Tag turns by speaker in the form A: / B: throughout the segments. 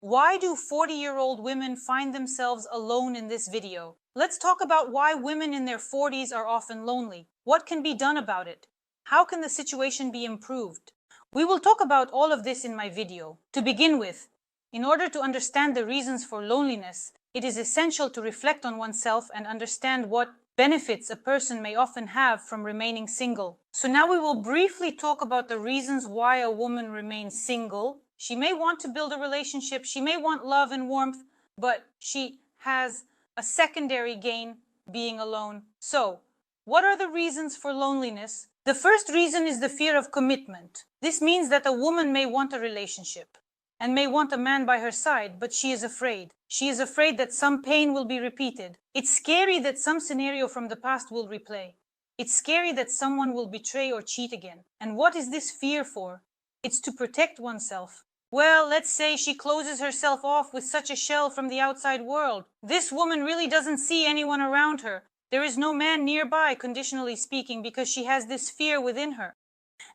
A: Why do 40-year-old women find themselves alone in this video? Let's talk about why women in their 40s are often lonely. What can be done about it? How can the situation be improved? We will talk about all of this in my video. To begin with, in order to understand the reasons for loneliness, it is essential to reflect on oneself and understand what benefits a person may often have from remaining single. So now we will briefly talk about the reasons why a woman remains single. She may want to build a relationship, she may want love and warmth, but she has a secondary gain being alone. So, what are the reasons for loneliness? The first reason is the fear of commitment. This means that a woman may want a relationship and may want a man by her side, but she is afraid. She is afraid that some pain will be repeated. It's scary that some scenario from the past will replay. It's scary that someone will betray or cheat again. And what is this fear for? It's to protect oneself. Well, let's say she closes herself off with such a shell from the outside world. This woman really doesn't see anyone around her. There is no man nearby, conditionally speaking, because she has this fear within her.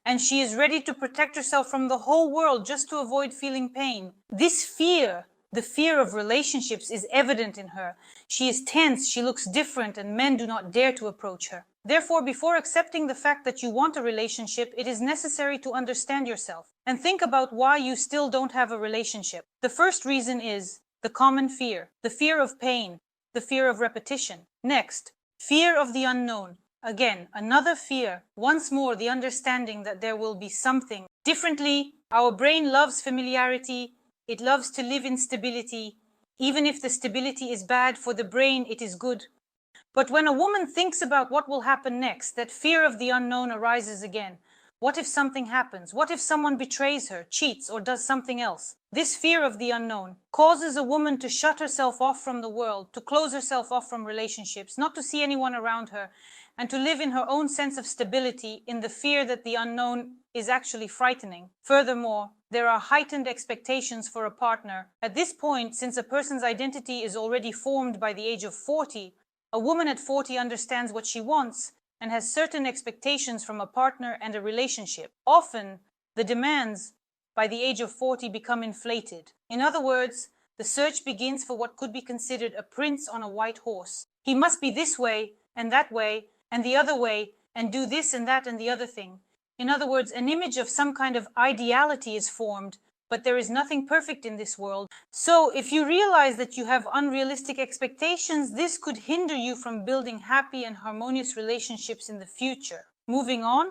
A: And she is ready to protect herself from the whole world just to avoid feeling pain. This fear, the fear of relationships, is evident in her. She is tense, she looks different, and men do not dare to approach her. Therefore, before accepting the fact that you want a relationship, it is necessary to understand yourself and think about why you still don't have a relationship. The first reason is the common fear, the fear of pain, the fear of repetition. Next, fear of the unknown. Again, another fear. Once more, the understanding that there will be something differently. Our brain loves familiarity. It loves to live in stability. Even if the stability is bad for the brain, it is good. But when a woman thinks about what will happen next, that fear of the unknown arises again. What if something happens? What if someone betrays her, cheats, or does something else? This fear of the unknown causes a woman to shut herself off from the world, to close herself off from relationships, not to see anyone around her, and to live in her own sense of stability in the fear that the unknown is actually frightening. Furthermore, there are heightened expectations for a partner. At this point, since a person's identity is already formed by the age of 40, a woman at 40 understands what she wants and has certain expectations from a partner and a relationship. Often, the demands by the age of 40 become inflated. In other words, the search begins for what could be considered a prince on a white horse. He must be this way and that way and the other way and do this and that and the other thing. In other words, an image of some kind of ideality is formed, but there is nothing perfect in this world. So if you realize that you have unrealistic expectations, this could hinder you from building happy and harmonious relationships in the future. Moving on,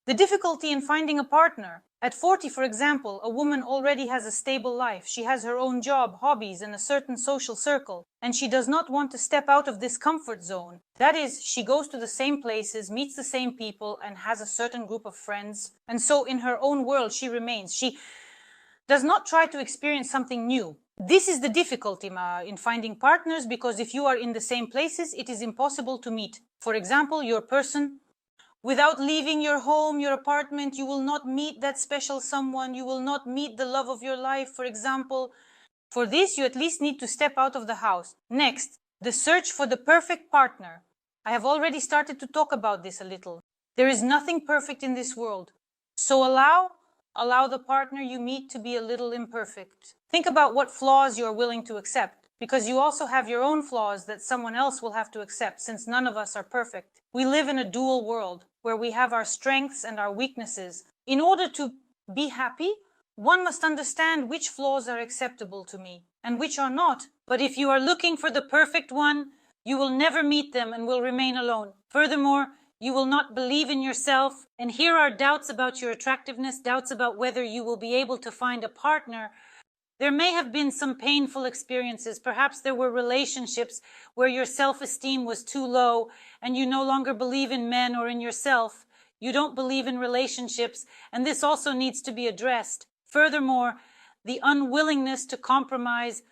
A: the difficulty in finding a partner. At 40, for example, a woman already has a stable life. She has her own job, hobbies, and a certain social circle, and she does not want to step out of this comfort zone. That is, she goes to the same places, meets the same people, and has a certain group of friends. And so in her own world, she remains. She does not try to experience something new. This is the difficulty in finding partners, because if you are in the same places, it is impossible to meet. For example, your person, without leaving your home, your apartment, you will not meet that special someone, you will not meet the love of your life, for example. For this, you at least need to step out of the house. Next, the search for the perfect partner. I have already started to talk about this a little. There is nothing perfect in this world. So allow the partner you meet to be a little imperfect. Think about what flaws you are willing to accept, because you also have your own flaws that someone else will have to accept, since none of us are perfect. We live in a dual world where we have our strengths and our weaknesses. In order to be happy, one must understand which flaws are acceptable to me and which are not. But if you are looking for the perfect one, you will never meet them and will remain alone. Furthermore, you will not believe in yourself, and here are doubts about your attractiveness, doubts about whether you will be able to find a partner. There may have been some painful experiences. Perhaps there were relationships where your self-esteem was too low and you no longer believe in men or in yourself. You don't believe in relationships, and this also needs to be addressed. Furthermore, the unwillingness to compromise.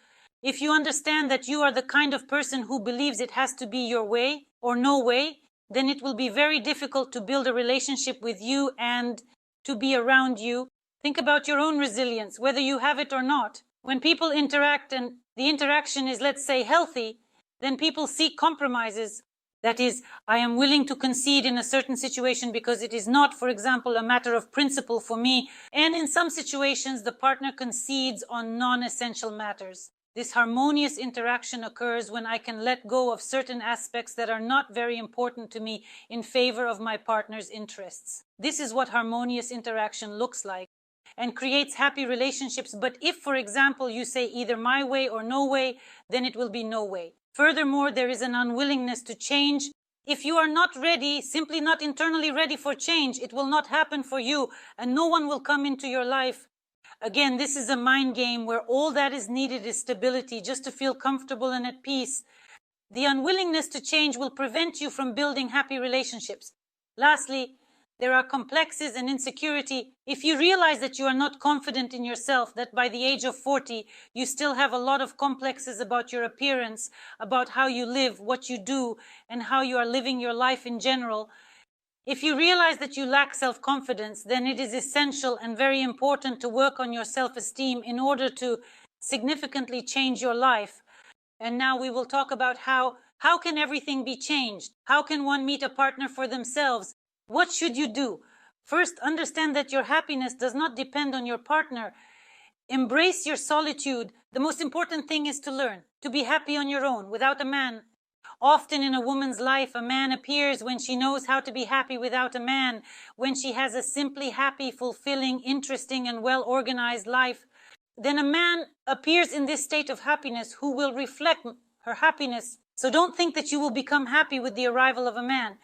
A: If you understand that you are the kind of person who believes it has to be your way or no way, then it will be very difficult to build a relationship with you and to be around you. Think about your own resilience, whether you have it or not. When people interact and the interaction is, let's say, healthy, then people seek compromises. That is, I am willing to concede in a certain situation because it is not, for example, a matter of principle for me. And in some situations, the partner concedes on non-essential matters. This harmonious interaction occurs when I can let go of certain aspects that are not very important to me in favor of my partner's interests. This is what harmonious interaction looks like and creates happy relationships. But if, for example, you say either my way or no way, then it will be no way. Furthermore, there is an unwillingness to change. If you are not ready, simply not internally ready for change, it will not happen for you and no one will come into your life. Again, this is a mind game where all that is needed is stability, just to feel comfortable and at peace. The unwillingness to change will prevent you from building happy relationships. Lastly, there are complexes and insecurity. If you realize that you are not confident in yourself, that by the age of 40, you still have a lot of complexes about your appearance, about how you live, what you do, and how you are living your life in general, if you realize that you lack self-confidence, then it is essential and very important to work on your self-esteem in order to significantly change your life. And now we will talk about how can everything be changed? How can one meet a partner for themselves? What should you do? First, understand that your happiness does not depend on your partner. Embrace your solitude. The most important thing is to learn to be happy on your own, without a man. Often in a woman's life, a man appears when she knows how to be happy without a man, when she has a simply happy, fulfilling, interesting, and well-organized life. Then a man appears in this state of happiness who will reflect her happiness. So don't think that you will become happy with the arrival of a man.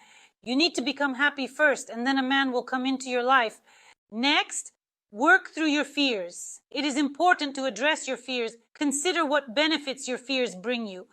A: You need to become happy first, and then a man will come into your life. Next, work through your fears. It is important to address your fears. Consider what benefits your fears bring you,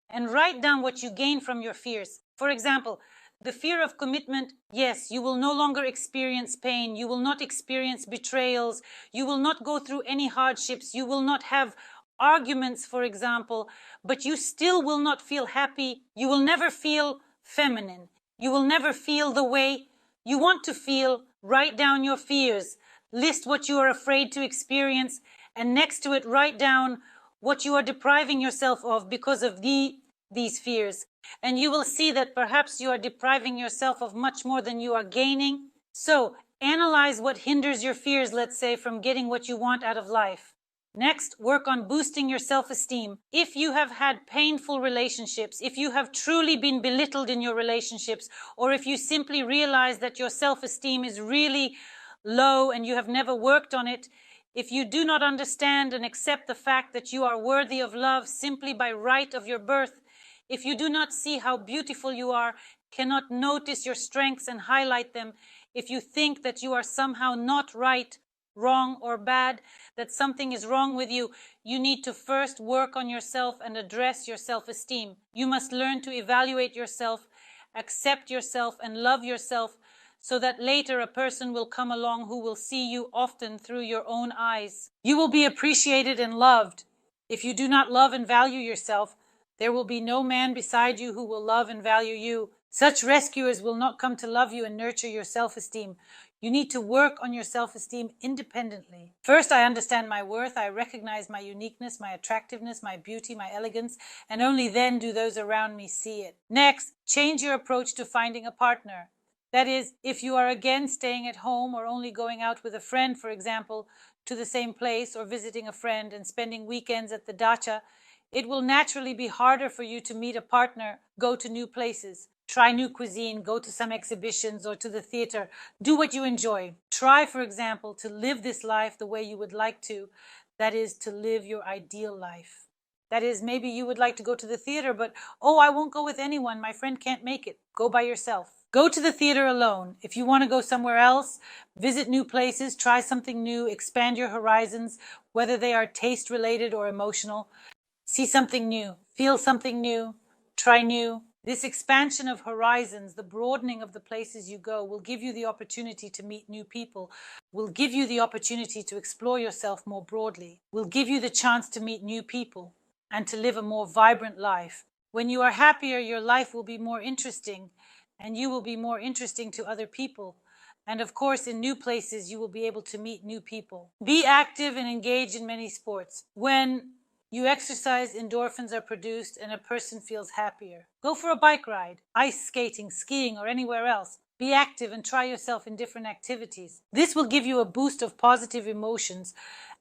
A: and write down what you gain from your fears. For example, the fear of commitment, yes, you will no longer experience pain, you will not experience betrayals, you will not go through any hardships, you will not have arguments, for example, but you still will not feel happy, you will never feel feminine, you will never feel the way you want to feel. Write down your fears, list what you are afraid to experience, and next to it write down what you are depriving yourself of because of these fears. And you will see that perhaps you are depriving yourself of much more than you are gaining. So analyze what hinders your fears, let's say, from getting what you want out of life. Next, work on boosting your self-esteem. If you have had painful relationships, if you have truly been belittled in your relationships, or if you simply realize that your self-esteem is really low and you have never worked on it, if you do not understand and accept the fact that you are worthy of love simply by right of your birth, if you do not see how beautiful you are, cannot notice your strengths and highlight them, if you think that you are somehow not right, wrong, or bad, that something is wrong with you, you need to first work on yourself and address your self-esteem. You must learn to evaluate yourself, accept yourself, and love yourself, so that later a person will come along who will see you often through your own eyes. You will be appreciated and loved. If you do not love and value yourself, there will be no man beside you who will love and value you. Such rescuers will not come to love you and nurture your self-esteem. You need to work on your self-esteem independently. First, I understand my worth. I recognize my uniqueness, my attractiveness, my beauty, my elegance, and only then do those around me see it. Next, change your approach to finding a partner. That is, if you are again staying at home or only going out with a friend, for example, to the same place, or visiting a friend and spending weekends at the dacha, it will naturally be harder for you to meet a partner, go to new places, try new cuisine, go to some exhibitions or to the theater, do what you enjoy. Try, for example, to live this life the way you would like to, that is, to live your ideal life. That is, maybe you would like to go to the theater, but, oh, I won't go with anyone, my friend can't make it. Go by yourself. Go to the theater alone. If you want to go somewhere else, visit new places, try something new, expand your horizons, whether they are taste-related or emotional. See something new, feel something new, try new. This expansion of horizons, the broadening of the places you go, will give you the opportunity to meet new people, will give you the opportunity to explore yourself more broadly, will give you the chance to meet new people and to live a more vibrant life. When you are happier, your life will be more interesting, and you will be more interesting to other people. And of course, in new places, you will be able to meet new people. Be active and engage in many sports. When You exercise, endorphins are produced, and a person feels happier. Go for a bike ride, ice skating, skiing, or anywhere else. Be active and try yourself in different activities. This will give you a boost of positive emotions,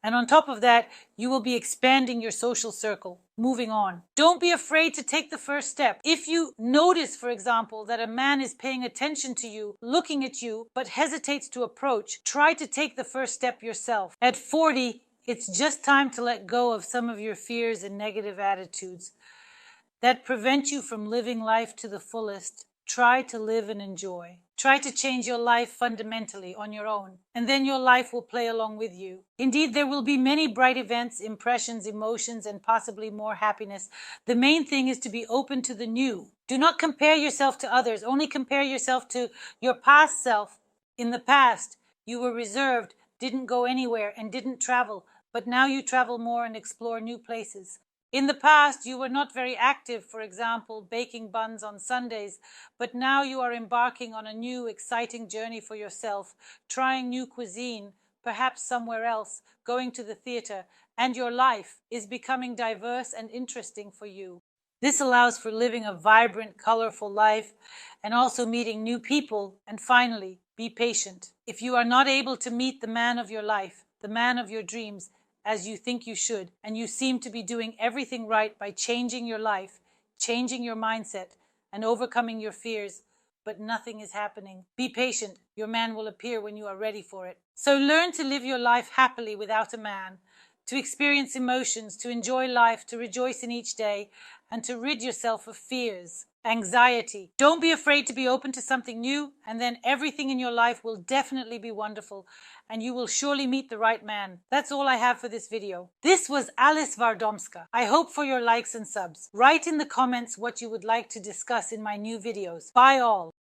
A: and on top of that, you will be expanding your social circle. Moving on. Don't be afraid to take the first step. If you notice, for example, that a man is paying attention to you, looking at you, but hesitates to approach, try to take the first step yourself. At 40, it's just time to let go of some of your fears and negative attitudes that prevent you from living life to the fullest. Try to live and enjoy. Try to change your life fundamentally on your own, and then your life will play along with you. Indeed, there will be many bright events, impressions, emotions, and possibly more happiness. The main thing is to be open to the new. Do not compare yourself to others. Only compare yourself to your past self. In the past, you were reserved, didn't go anywhere, and didn't travel, but now you travel more and explore new places. In the past, you were not very active, for example, baking buns on Sundays, but now you are embarking on a new, exciting journey for yourself, trying new cuisine, perhaps somewhere else, going to the theater, and your life is becoming diverse and interesting for you. This allows for living a vibrant, colorful life and also meeting new people. And finally, be patient. If you are not able to meet the man of your life, the man of your dreams, as you think you should, and you seem to be doing everything right by changing your life, changing your mindset, and overcoming your fears, but nothing is happening. Be patient. Your man will appear when you are ready for it. So learn to live your life happily without a man, to experience emotions, to enjoy life, to rejoice in each day, and to rid yourself of fears, anxiety. Don't be afraid to be open to something new, and then everything in your life will definitely be wonderful, and you will surely meet the right man. That's all I have for this video. This was Alice Vardomska. I hope for your likes and subs. Write in the comments what you would like to discuss in my new videos. Bye all.